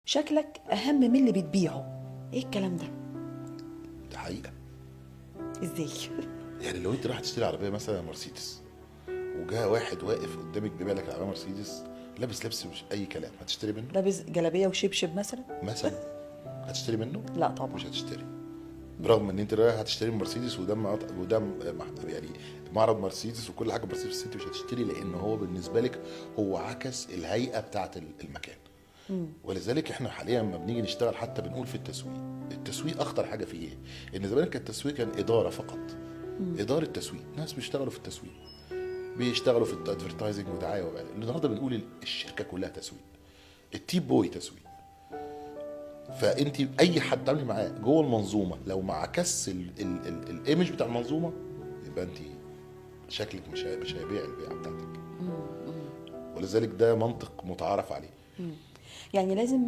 شكلك اهم من اللي بتبيعه. ايه الكلام ده؟ ده حقيقه. ازاي؟ يعني لو انت رايح تشتري عربيه مثلا مرسيدس، وجاء واحد واقف قدامك بيبيع لك العربيه مرسيدس، لابس لبس مش اي كلام، هتشتري منه؟ لابس جلابيه وشبشب مثلا؟ مثلا هتشتري منه؟ لا طبعا. مش هتشتري. برغم ان انت رايح هتشتري مرسيدس، يعني معرض مرسيدس وكل حاجه مرسيدس، بس انت مش هتشتري، لان هو بالنسبه لك هو عكس الهيئه بتاعه المكان. ولذلك احنا حاليا لما بنيجي نشتغل حتى بنقول في التسويق، التسويق اخطر حاجه فيه ايه؟ ان زمان كان التسويق كان اداره فقط. اداره تسويق، ناس بيشتغلوا في التسويق، بيشتغلوا في الادفرتايزنج ودعايه وبعدين. النهارده بنقول الشركه كلها تسويق، التيم بوي تسويق. فانت اي حد تعملي معاه جوه المنظومه لو ما عكس الايمج بتاع المنظومه، يبقى انت شكلك مش هيبيع البيعه بتاعتك. ولذلك ده منطق متعارف عليه. يعني لازم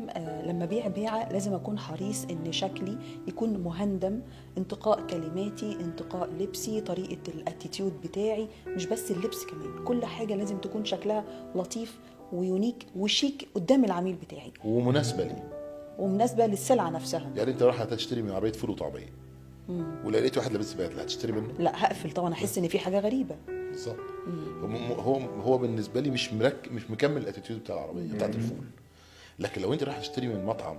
لما بيع بيعه لازم اكون حريص ان شكلي يكون مهندم، انتقاء كلماتي، انتقاء لبسي، طريقه الاتيتيود بتاعي، مش بس اللبس كمان، كل حاجه لازم تكون شكلها لطيف ويونيك وشيك قدام العميل بتاعي ومناسبه ليه. ومناسبه للسلعه نفسها. يعني انت رايح هتشتري من عربيه فول وطعميه، ولقيت واحد لابس بدله، هتشتري منه؟ لا هقفل طبعا، احس ان في حاجه غريبه. بالظبط. هو بالنسبه لي مش مكمل الاتيتيود بتاع العربيه بتاعت الفول. لكن لو انت رايح تشتري من مطعم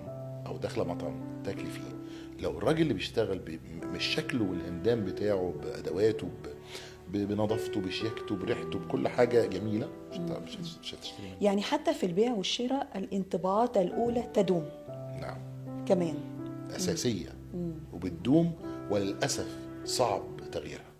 او داخله مطعم تاكلي فيه، لو الراجل اللي بيشتغل مش شكله والهندام بتاعه بادواته بنظافته بشياكته بريحته بكل حاجه جميله، مش هتشتري منه. يعني حتى في البيع والشراء الانطباعات الاولى تدوم. نعم. كمان اساسيه وبتدوم، وللاسف صعب تغييرها.